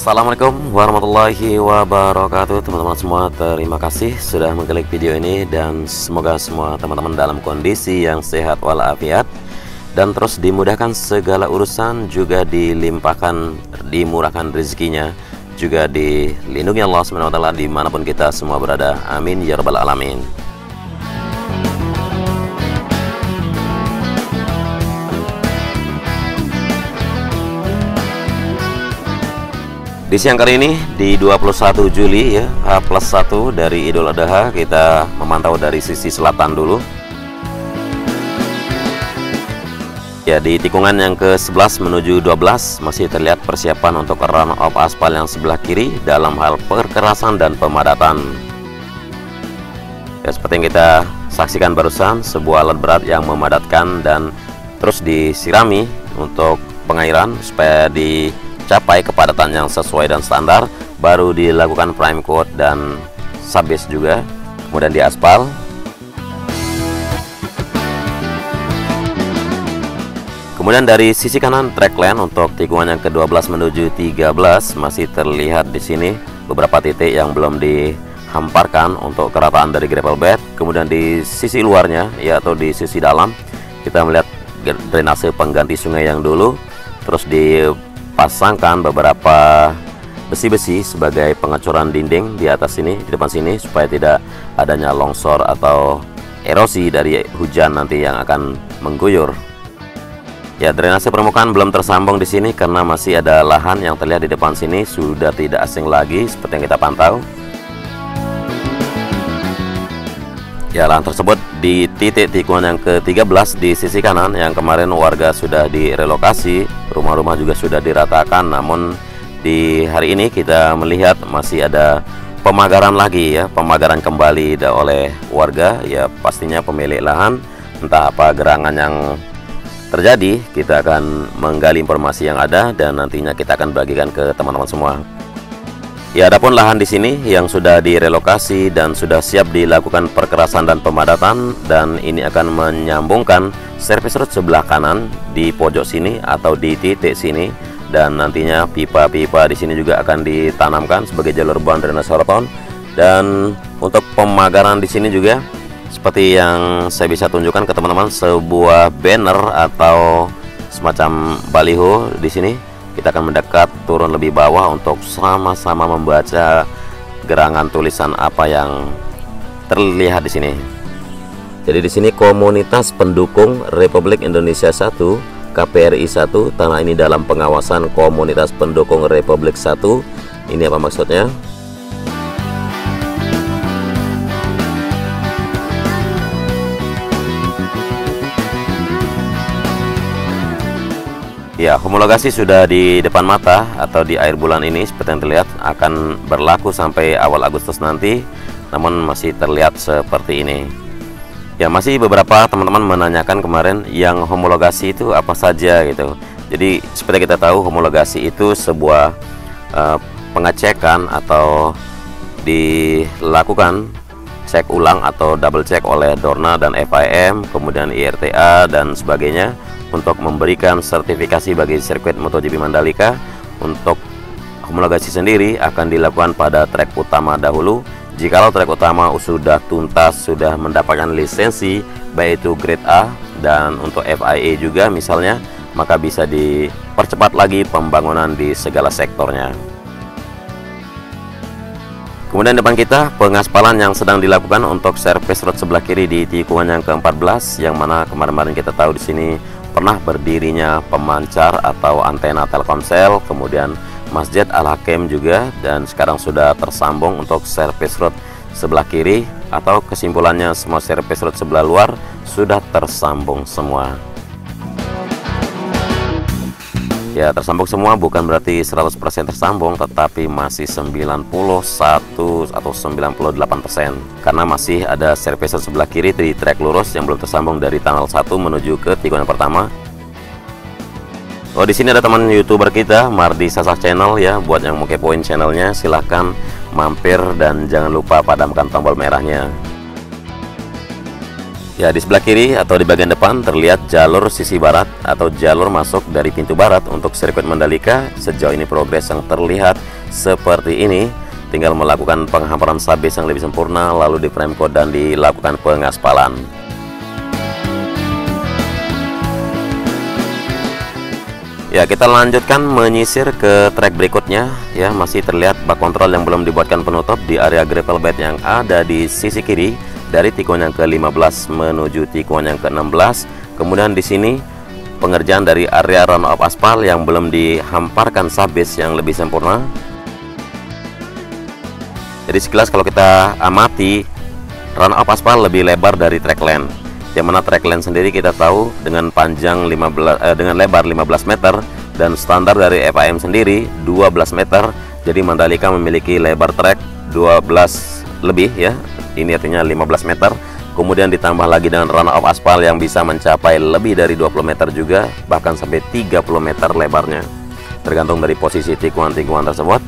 Assalamualaikum warahmatullahi wabarakatuh teman-teman semua. Terima kasih sudah mengklik video ini dan semoga semua teman-teman dalam kondisi yang sehat walafiat dan terus dimudahkan segala urusan, juga dilimpahkan, dimurahkan rezekinya, juga dilindungi Allah SWT dimanapun kita semua berada. Amin ya rabbal alamin. Di siang kali ini di 21 Juli ya, H+1 dari Idul Adha, kita memantau dari sisi selatan dulu. Ya, di tikungan yang ke-11 menuju 12 masih terlihat persiapan untuk run off aspal yang sebelah kiri dalam hal perkerasan dan pemadatan. Ya, seperti yang kita saksikan barusan, sebuah alat berat yang memadatkan dan terus disirami untuk pengairan supaya dicapai kepadatan yang sesuai dan standar, baru dilakukan prime coat dan subbase juga, kemudian di aspal. Kemudian dari sisi kanan track lane untuk tikungan yang ke-12 menuju 13 masih terlihat di sini beberapa titik yang belum dihamparkan untuk kerataan dari gravel bed. Kemudian di sisi luarnya ya, atau di sisi dalam, kita melihat drainase pengganti sungai yang dulu, terus dipasangkan beberapa besi-besi sebagai pengecoran dinding di atas sini, di depan sini, supaya tidak adanya longsor atau erosi dari hujan nanti yang akan mengguyur. Ya, drainase permukaan belum tersambung di sini karena masih ada lahan yang terlihat di depan sini sudah tidak asing lagi seperti yang kita pantau. Ya, lahan tersebut di titik tikungan yang ke-13 di sisi kanan yang kemarin warga sudah direlokasi, rumah-rumah juga sudah diratakan, namun di hari ini kita melihat masih ada pemagaran lagi ya, pemagaran kembali oleh warga ya, pastinya pemilik lahan. Entah apa gerangan yang terjadi, kita akan menggali informasi yang ada dan nantinya kita akan bagikan ke teman-teman semua. Ya, adapun lahan di sini yang sudah direlokasi dan sudah siap dilakukan perkerasan dan pemadatan, dan ini akan menyambungkan service road sebelah kanan di pojok sini atau di titik sini, dan nantinya pipa-pipa di sini juga akan ditanamkan sebagai jalur buang drainase roton. Dan untuk pemagaran di sini juga seperti yang saya bisa tunjukkan ke teman-teman, sebuah banner atau semacam baliho di sini. Kita akan mendekat turun lebih bawah untuk sama-sama membaca gerangan tulisan apa yang terlihat di sini. Jadi di sini komunitas pendukung Republik Indonesia 1, KPRI 1, tanah ini dalam pengawasan komunitas pendukung Republik 1. Ini apa maksudnya? Ya, homologasi sudah di depan mata atau di air bulan ini seperti yang terlihat akan berlaku sampai awal Agustus nanti, namun masih terlihat seperti ini. Ya, masih beberapa teman-teman menanyakan kemarin yang homologasi itu apa saja gitu. Jadi seperti kita tahu, homologasi itu sebuah pengecekan atau dilakukan cek ulang atau double check oleh Dorna dan FIM, kemudian IRTA dan sebagainya, untuk memberikan sertifikasi bagi sirkuit MotoGP Mandalika. Untuk homologasi sendiri akan dilakukan pada trek utama dahulu. Jikalau trek utama sudah tuntas, sudah mendapatkan lisensi baik itu grade A dan untuk FIA juga misalnya, maka bisa dipercepat lagi pembangunan di segala sektornya. Kemudian depan kita pengaspalan yang sedang dilakukan untuk service road sebelah kiri di tikungan yang ke-14, yang mana kemarin-kemarin kita tahu di sini pernah berdirinya pemancar atau antena Telkomsel, kemudian Masjid Al-Hakim juga, dan sekarang sudah tersambung untuk service road sebelah kiri, atau kesimpulannya semua service road sebelah luar sudah tersambung semua. Ya, tersambung semua bukan berarti 100% tersambung, tetapi masih 91 atau 98%, karena masih ada service sebelah kiri di trek lurus yang belum tersambung dari tunnel 1 menuju ke tikungan pertama. Oh, di sini ada teman YouTuber kita, Mardi Sasak Channel ya. Buat yang mau kepoin channelnya, silahkan mampir dan jangan lupa padamkan tombol merahnya. Ya, di sebelah kiri atau di bagian depan terlihat jalur sisi barat atau jalur masuk dari pintu barat untuk sirkuit Mandalika. Sejauh ini progres yang terlihat seperti ini. Tinggal melakukan penghamparan sabes yang lebih sempurna, lalu di frame code dan dilakukan pengaspalan. Ya, kita lanjutkan menyisir ke trek berikutnya. Ya, masih terlihat bak kontrol yang belum dibuatkan penutup di area gravel bed yang ada di sisi kiri dari tikungan yang ke-15 menuju tikungan yang ke-16. Kemudian di sini pengerjaan dari area run off aspal yang belum dihamparkan sabes yang lebih sempurna. Jadi sekilas kalau kita amati, run off aspal lebih lebar dari track lane. Yang mana track lane sendiri kita tahu dengan panjang dengan lebar 15 meter dan standar dari FIM sendiri 12 meter. Jadi Mandalika memiliki lebar track 12 lebih ya. Ini artinya 15 meter. Kemudian ditambah lagi dengan run off aspal yang bisa mencapai lebih dari 20 meter juga, bahkan sampai 30 meter lebarnya, tergantung dari posisi tikungan-tikungan tersebut.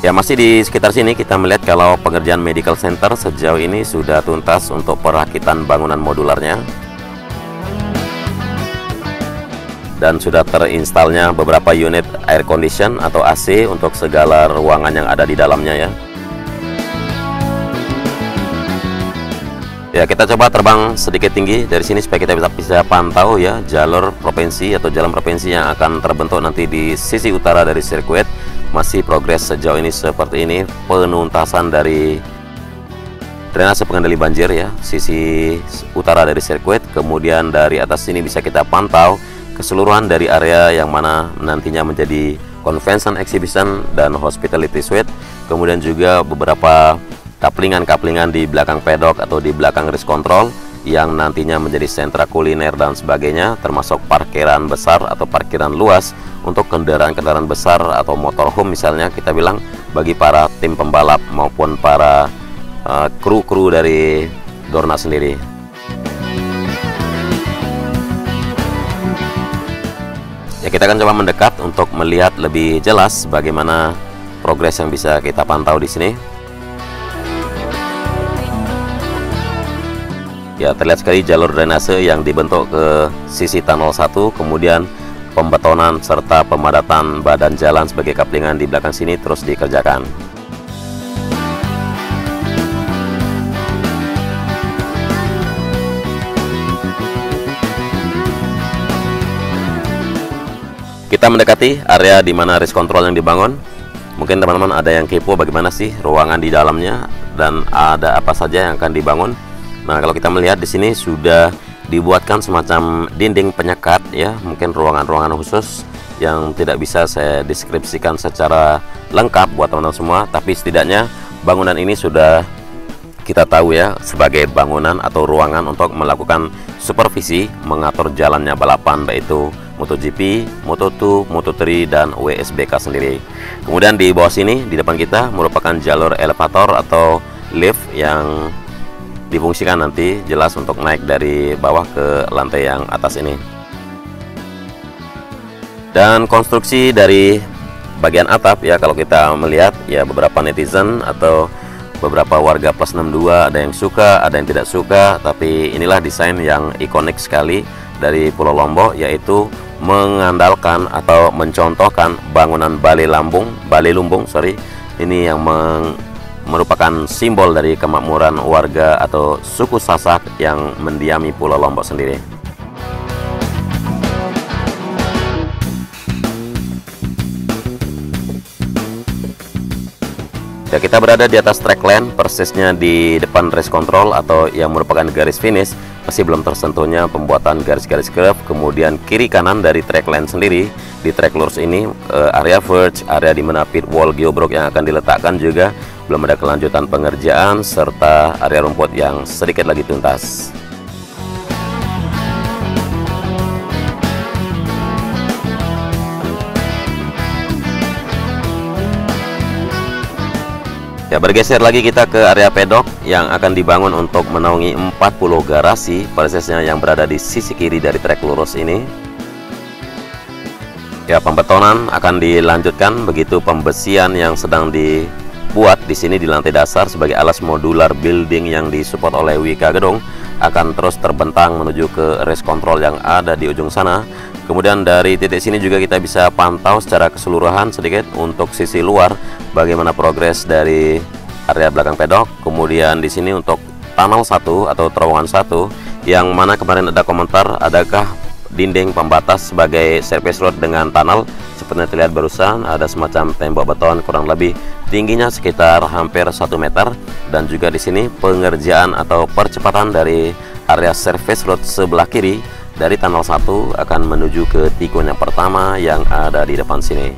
Ya, masih di sekitar sini kita melihat kalau pengerjaan medical center sejauh ini sudah tuntas untuk perakitan bangunan modularnya dan sudah terinstalnya beberapa unit air condition atau AC untuk segala ruangan yang ada di dalamnya ya. Ya, kita coba terbang sedikit tinggi dari sini supaya kita bisa pantau ya jalur provinsi atau jalan provinsi yang akan terbentuk nanti di sisi utara dari sirkuit. Masih progres sejauh ini seperti ini, penuntasan dari drainase pengendali banjir ya, sisi utara dari sirkuit. Kemudian dari atas sini bisa kita pantau keseluruhan dari area yang mana nantinya menjadi convention exhibition dan hospitality suite. Kemudian juga beberapa kaplingan-kaplingan di belakang pedok atau di belakang race control yang nantinya menjadi sentra kuliner dan sebagainya, termasuk parkiran besar atau parkiran luas untuk kendaraan-kendaraan besar atau motorhome misalnya kita bilang, bagi para tim pembalap maupun para kru-kru dari Dorna sendiri. Ya, kita akan coba mendekat untuk melihat lebih jelas bagaimana progres yang bisa kita pantau di sini. Ya, terlihat sekali jalur drainase yang dibentuk ke sisi tunnel 1, kemudian pembetonan serta pemadatan badan jalan sebagai kaplingan di belakang sini terus dikerjakan. Kita mendekati area di mana race control yang dibangun. Mungkin teman-teman ada yang kepo bagaimana sih ruangan di dalamnya dan ada apa saja yang akan dibangun. Nah, kalau kita melihat di sini sudah dibuatkan semacam dinding penyekat ya, mungkin ruangan-ruangan khusus yang tidak bisa saya deskripsikan secara lengkap buat teman-teman semua, tapi setidaknya bangunan ini sudah kita tahu ya sebagai bangunan atau ruangan untuk melakukan supervisi mengatur jalannya balapan, baik itu MotoGP, Moto2, Moto3 dan WSBK sendiri. Kemudian di bawah sini di depan kita merupakan jalur elevator atau lift yang difungsikan nanti jelas untuk naik dari bawah ke lantai yang atas ini. Dan konstruksi dari bagian atap ya, kalau kita melihat ya, beberapa netizen atau beberapa warga plus 62 ada yang suka, ada yang tidak suka, tapi inilah desain yang ikonik sekali dari Pulau Lombok, yaitu mengandalkan atau mencontohkan bangunan Balai Lumbung ini yang merupakan simbol dari kemakmuran warga atau suku Sasak yang mendiami Pulau Lombok sendiri. Ya, kita berada di atas track lane, persisnya di depan race control atau yang merupakan garis finish. Masih belum tersentuhnya pembuatan garis-garis curve. Kemudian kiri kanan dari track lane sendiri, di track lurus ini area verge, area di mana pit wall geobrok yang akan diletakkan juga belum ada kelanjutan pengerjaan, serta area rumput yang sedikit lagi tuntas. Ya, bergeser lagi kita ke area pedok yang akan dibangun untuk menaungi 40 garasi, persisnya yang berada di sisi kiri dari trek lurus ini. Ya, pembetonan akan dilanjutkan, begitu pembesian yang sedang dibuat di sini di lantai dasar sebagai alas modular building yang disupport oleh Wika Gedung akan terus terbentang menuju ke race control yang ada di ujung sana. Kemudian dari titik sini juga kita bisa pantau secara keseluruhan sedikit untuk sisi luar bagaimana progres dari area belakang pedok. Kemudian di sini untuk tunnel 1 atau terowongan 1 yang mana kemarin ada komentar adakah dinding pembatas sebagai service road dengan tunnel. Seperti yang terlihat barusan ada semacam tembok beton kurang lebih tingginya sekitar hampir 1 meter, dan juga di sini pengerjaan atau percepatan dari area service road sebelah kiri dari tunnel 1 akan menuju ke tikungan yang pertama yang ada di depan sini.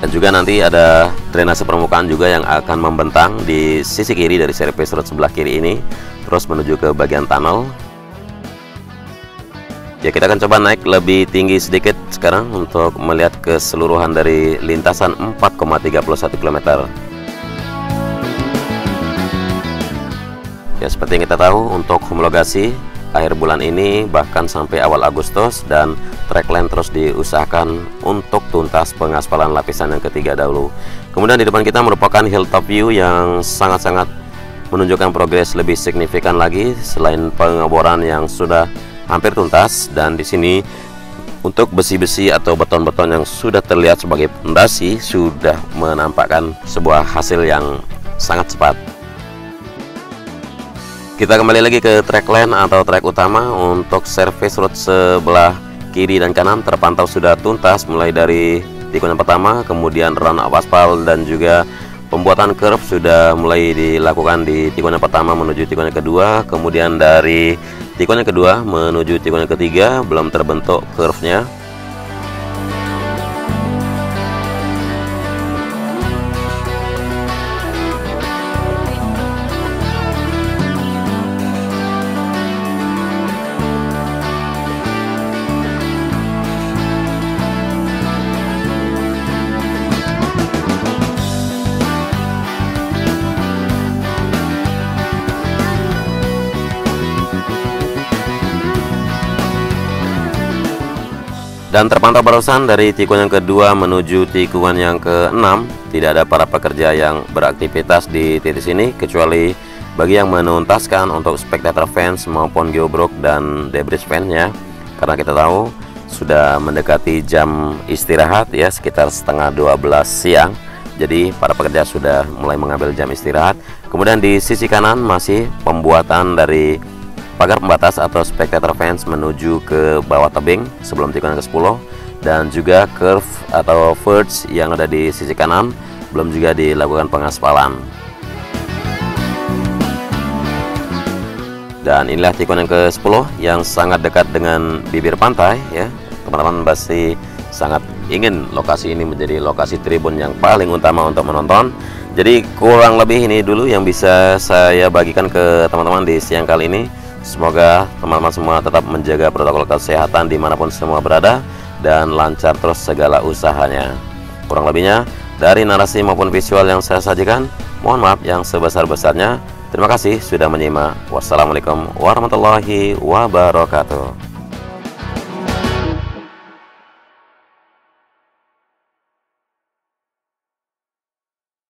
Dan juga nanti ada drainase permukaan juga yang akan membentang di sisi kiri dari service road sebelah kiri ini terus menuju ke bagian tunnel. Ya, kita akan coba naik lebih tinggi sedikit sekarang untuk melihat keseluruhan dari lintasan 4,31 km. Ya, seperti yang kita tahu untuk homologasi akhir bulan ini bahkan sampai awal Agustus, dan trackline terus diusahakan untuk tuntas pengaspalan lapisan yang ketiga dahulu. Kemudian di depan kita merupakan hilltop view yang sangat-sangat menunjukkan progres lebih signifikan lagi selain pengeboran yang sudah hampir tuntas. Dan di sini untuk besi-besi atau beton-beton yang sudah terlihat sebagai pondasi sudah menampakkan sebuah hasil yang sangat cepat. Kita kembali lagi ke trackline atau track utama. Untuk service road sebelah kiri dan kanan terpantau sudah tuntas mulai dari tikungan pertama, kemudian run up aspal dan juga pembuatan curve sudah mulai dilakukan di tikungan pertama menuju tikungan kedua. Kemudian dari tikungan kedua menuju tikungan ketiga belum terbentuk curve-nya. Dan terpantau barusan dari tikungan yang kedua menuju tikungan yang ke-6 tidak ada para pekerja yang beraktivitas di titik sini kecuali bagi yang menuntaskan untuk spectator fence maupun geobrok dan debris fence ya, karena kita tahu sudah mendekati jam istirahat ya, sekitar setengah 12 siang. Jadi para pekerja sudah mulai mengambil jam istirahat. Kemudian di sisi kanan masih pembuatan dari pagar pembatas atau spectator fence menuju ke bawah tebing sebelum tikungan ke-10, dan juga curve atau verge yang ada di sisi kanan belum juga dilakukan pengaspalan. Dan inilah tikungan yang ke-10 yang sangat dekat dengan bibir pantai ya. Teman-teman pasti sangat ingin lokasi ini menjadi lokasi tribun yang paling utama untuk menonton. Jadi kurang lebih ini dulu yang bisa saya bagikan ke teman-teman di siang kali ini. Semoga teman-teman semua tetap menjaga protokol kesehatan dimanapun semua berada dan lancar terus segala usahanya. Kurang lebihnya dari narasi maupun visual yang saya sajikan, mohon maaf yang sebesar-besarnya. Terima kasih sudah menyimak. Wassalamualaikum warahmatullahi wabarakatuh.